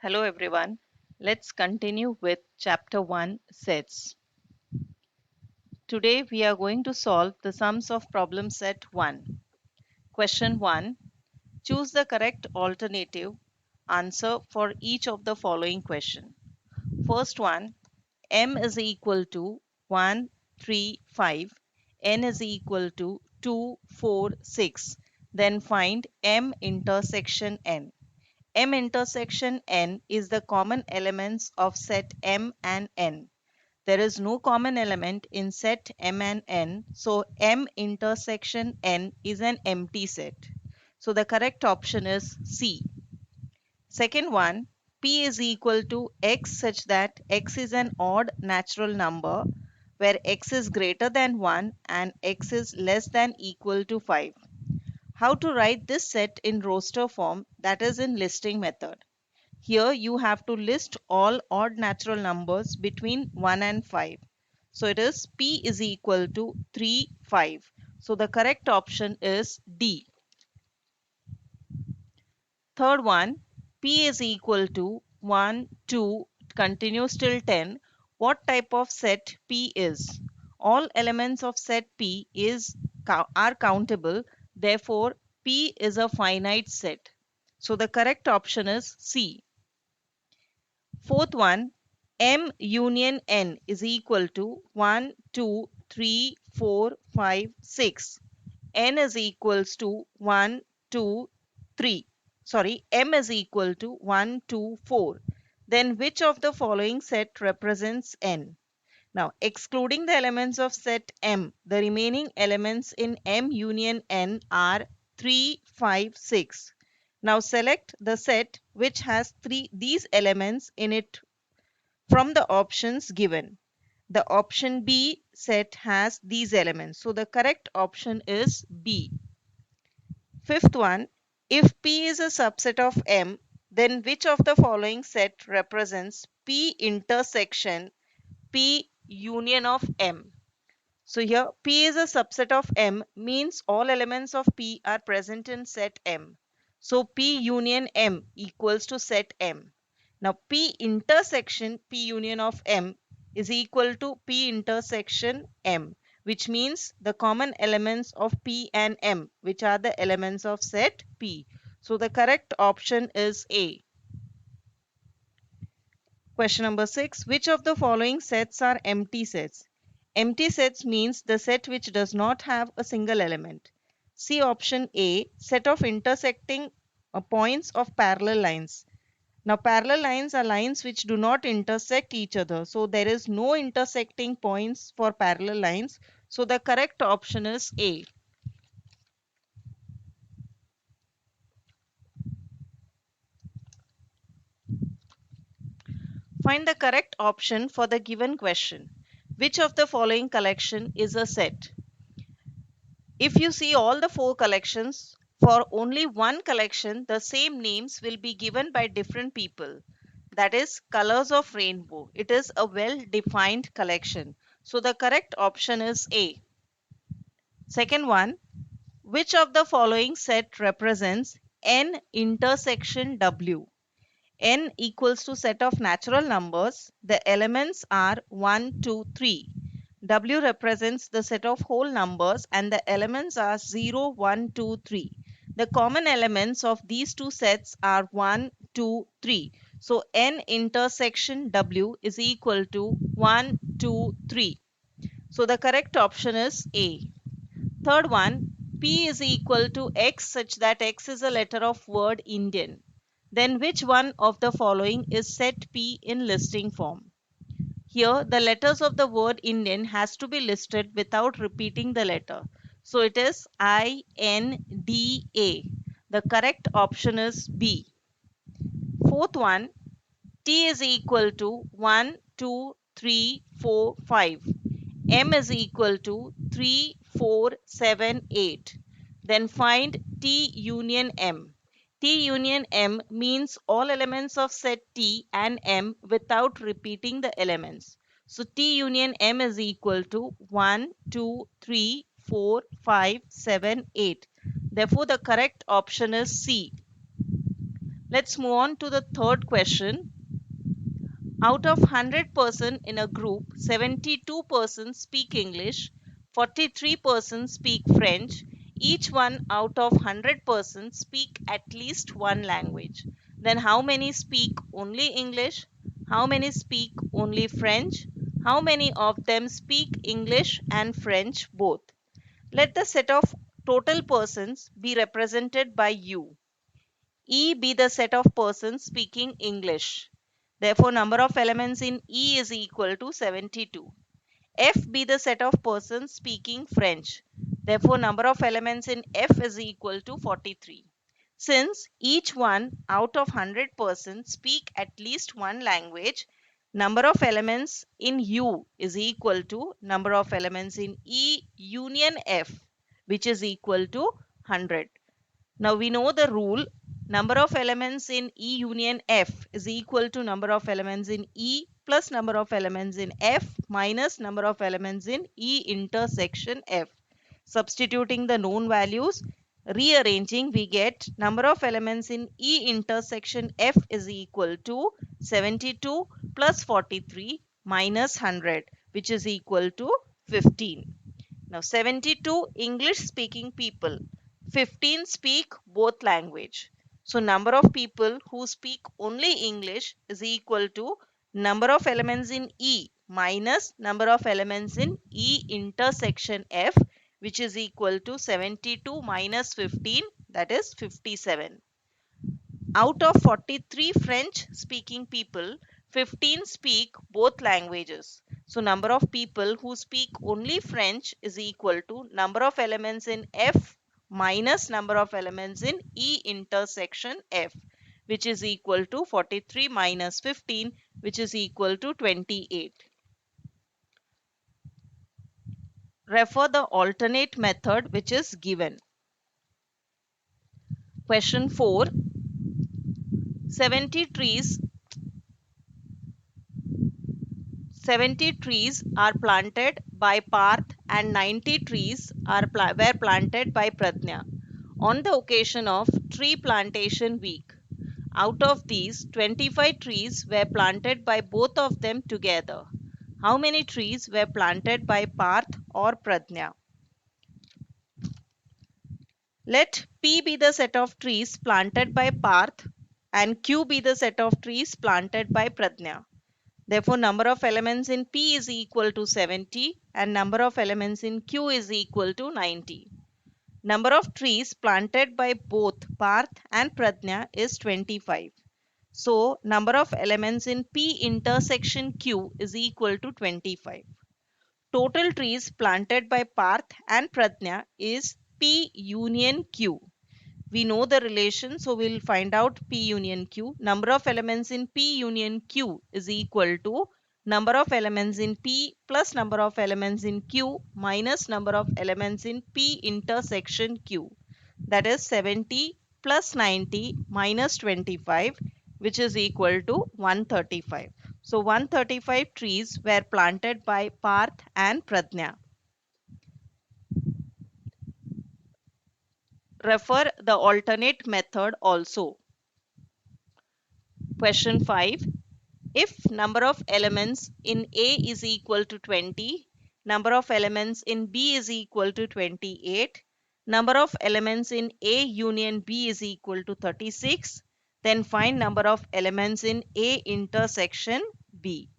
Hello everyone. Let's continue with chapter 1 sets. Today we are going to solve the sums of problem set 1. Question 1. Choose the correct alternative answer for each of the following question. First one, m is equal to 1, 3, 5, n is equal to 2, 4, 6. Then find m intersection n. M intersection n is the common elements of set M and n. There is no common element in set M and n, so M intersection n is an empty set. So the correct option is C. Second one, P is equal to x such that x is an odd natural number where x is greater than 1 and x is less than equal to 5. How to write this set in roster form, that is in listing method. Here you have to list all odd natural numbers between 1 and 5. So it is P is equal to 3, 5. So the correct option is D. Third one, P is equal to 1, 2, continues till 10. What type of set P is? All elements of set P are countable. Therefore, P is a finite set. So the correct option is C. Fourth one, M union N is equal to 1, 2, 3, 4, 5, 6. N is equals to 1, 2, 3. Sorry, M is equal to 1, 2, 4. Then which of the following set represents N? Now, excluding the elements of set M, the remaining elements in M union N are 3, 5, 6. Now select the set which has these elements in it from the options given. The option B set has these elements. So the correct option is B. Fifth one, if P is a subset of M, then which of the following set represents P intersection P union of M? So here P is a subset of M means all elements of P are present in set M. So P union M equals to set M. Now P intersection P union of M is equal to P intersection M, which means the common elements of P and M, which are the elements of set P. So the correct option is A. Question number 6. Which of the following sets are empty sets? Empty sets means the set which does not have a single element. See option A, set of intersecting points of parallel lines. Now parallel lines are lines which do not intersect each other. So there is no intersecting points for parallel lines. So the correct option is A. Find the correct option for the given question. Which of the following collection is a set? If you see all the 4 collections, for only one collection, the same names will be given by different people. That is colors of rainbow. It is a well-defined collection. So the correct option is A. Second one, which of the following set represents N intersection W? N equals to set of natural numbers. The elements are 1, 2, 3. W represents the set of whole numbers and the elements are 0, 1, 2, 3. The common elements of these two sets are 1, 2, 3. So N intersection W is equal to 1, 2, 3. So the correct option is A. Third one, P is equal to X such that X is a letter of word Indian. Then which one of the following is set P in listing form? Here the letters of the word Indian has to be listed without repeating the letter. So it is INDA. The correct option is B. Fourth one, T is equal to 1, 2, 3, 4, 5. M is equal to 3, 4, 7, 8. Then find T union M. T union M means all elements of set T and M without repeating the elements. So T union M is equal to 1, 2, 3, 4, 5, 7, 8. Therefore, the correct option is C. Let's move on to the third question. Out of 100 persons in a group, 72 persons speak English, 43 persons speak French. Each one out of 100 persons speak at least one language. Then how many speak only English? How many speak only French? How many of them speak English and French both? Let the set of total persons be represented by U. E be the set of persons speaking English. Therefore, number of elements in E is equal to 72. F be the set of persons speaking French. Therefore, number of elements in F is equal to 43. Since each one out of 100 persons speak at least one language, number of elements in U is equal to number of elements in E union F, which is equal to 100. Now we know the rule, number of elements in E union F is equal to number of elements in E plus number of elements in F minus number of elements in E intersection F. Substituting the known values, rearranging, we get number of elements in E intersection F is equal to 72 plus 43 minus 100, which is equal to 15. Now 72 English speaking people, 15 speak both language. So number of people who speak only English is equal to number of elements in E minus number of elements in E intersection F, which is equal to 72 minus 15, that is 57. Out of 43 French speaking people, 15 speak both languages. So number of people who speak only French is equal to number of elements in F minus number of elements in E intersection F, which is equal to 43 minus 15, which is equal to 28. Refer the alternate method which is given. Question 4. 70 trees 70 trees are planted by Parth and 90 trees were planted by Pradnya on the occasion of Tree Plantation Week. Out of these, 25 trees were planted by both of them together. How many trees were planted by Parth or Pradnya? Let P be the set of trees planted by Parth and Q be the set of trees planted by Pradnya. Therefore, number of elements in P is equal to 70 and number of elements in Q is equal to 90. Number of trees planted by both Parth and Pradnya is 25. So, number of elements in P intersection Q is equal to 25. Total trees planted by Parth and Pradnya is P union Q. We know the relation, so we'll find out P union Q. Number of elements in P union Q is equal to number of elements in P plus number of elements in Q minus number of elements in P intersection Q. That is 70 plus 90 minus 25, which is equal to 135. So 135 trees were planted by Parth and Pradnya. Refer the alternate method also. Question 5. If number of elements in A is equal to 20, number of elements in B is equal to 28, number of elements in A union B is equal to 36, then find number of elements in A intersection B.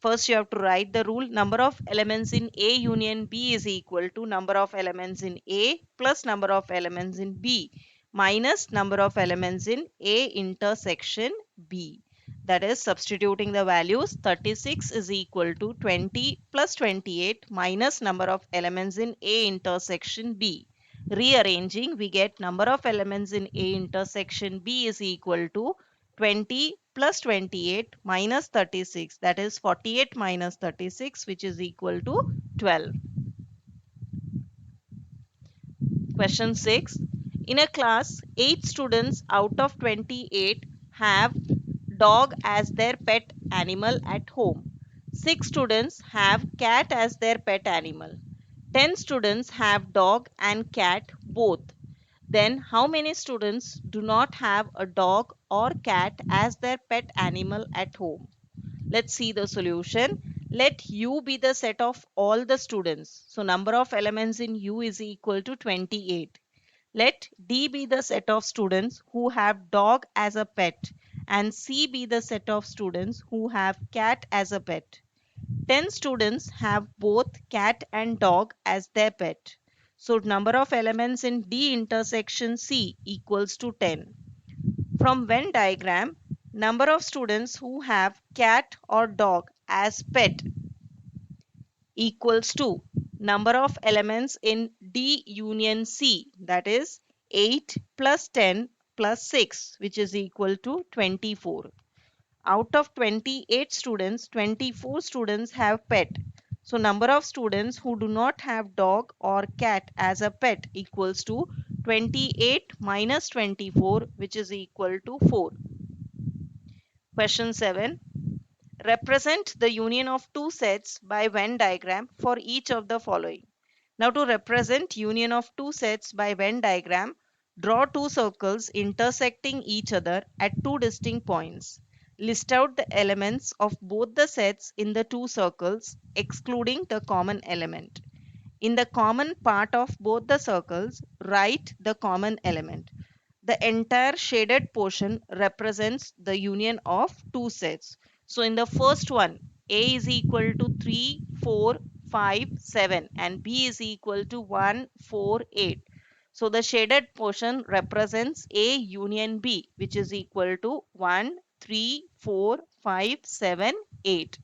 First you have to write the rule, number of elements in A union B is equal to number of elements in A plus number of elements in B minus number of elements in A intersection B. That is, substituting the values, 36 is equal to 20 plus 28 minus number of elements in A intersection B. Rearranging, we get number of elements in A intersection B is equal to 20 plus 28 minus 36, that is 48 minus 36, which is equal to 12. Question 6. In a class, 8 students out of 28 have dog as their pet animal at home. 6 students have cat as their pet animal. 10 students have dog and cat both. Then how many students do not have a dog or cat as their pet animal at home. Let's see the solution. Let U be the set of all the students. So number of elements in U is equal to 28. Let D be the set of students who have dog as a pet and C be the set of students who have cat as a pet. 10 students have both cat and dog as their pet. So number of elements in D intersection C equals to 10. From Venn diagram, number of students who have cat or dog as pet equals to number of elements in D union C, that is 8 plus 10 plus 6, which is equal to 24. Out of 28 students, 24 students have pet. So number of students who do not have dog or cat as a pet equals to 28 minus 24, which is equal to 4. Question 7. Represent the union of two sets by Venn diagram for each of the following. Now to represent union of two sets by Venn diagram, draw two circles intersecting each other at two distinct points. List out the elements of both the sets in the two circles, excluding the common element. In the common part of both the circles, write the common element. The entire shaded portion represents the union of two sets. So in the first one, A is equal to 3, 4, 5, 7 and B is equal to 1, 4, 8. So the shaded portion represents A union B, which is equal to 1, 3, 4, 5, 7, 8.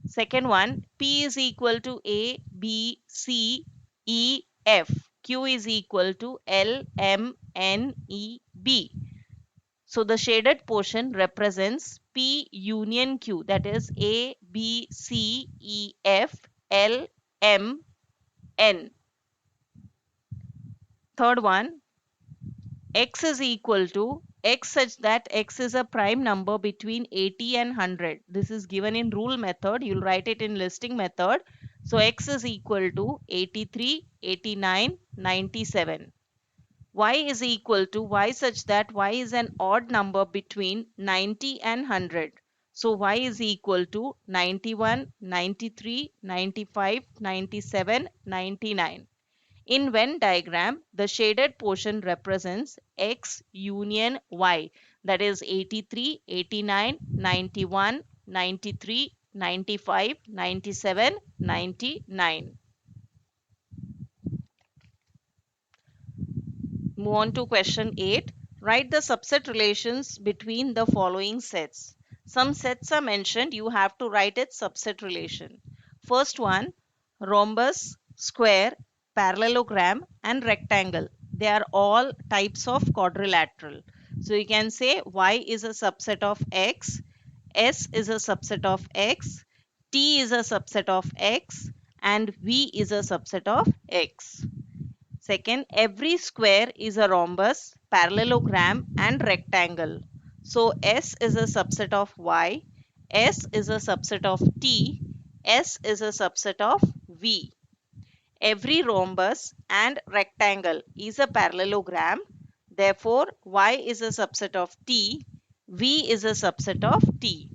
Second one, P is equal to A, B, C, E, F. Q is equal to L, M, N, E, B. So the shaded portion represents P union Q, that is A, B, C, E, F, L, M, N. Third one, X is equal to X such that X is a prime number between 80 and 100. This is given in rule method. You'll write it in listing method. So X is equal to 83, 89, 97. Y is equal to Y such that Y is an odd number between 90 and 100. So Y is equal to 91, 93, 95, 97, 99. In Venn diagram, the shaded portion represents X union Y, that is 83, 89, 91, 93, 95, 97, 99. Move on to question 8. Write the subset relations between the following sets. Some sets are mentioned. You have to write its subset relation. First one, rhombus, square, parallelogram and rectangle. They are all types of quadrilateral. So you can say Y is a subset of X, S is a subset of X, T is a subset of X and V is a subset of X. Second, every square is a rhombus, parallelogram and rectangle. So S is a subset of Y, S is a subset of T, S is a subset of V. Every rhombus and rectangle is a parallelogram. Therefore, Y is a subset of T, V is a subset of T.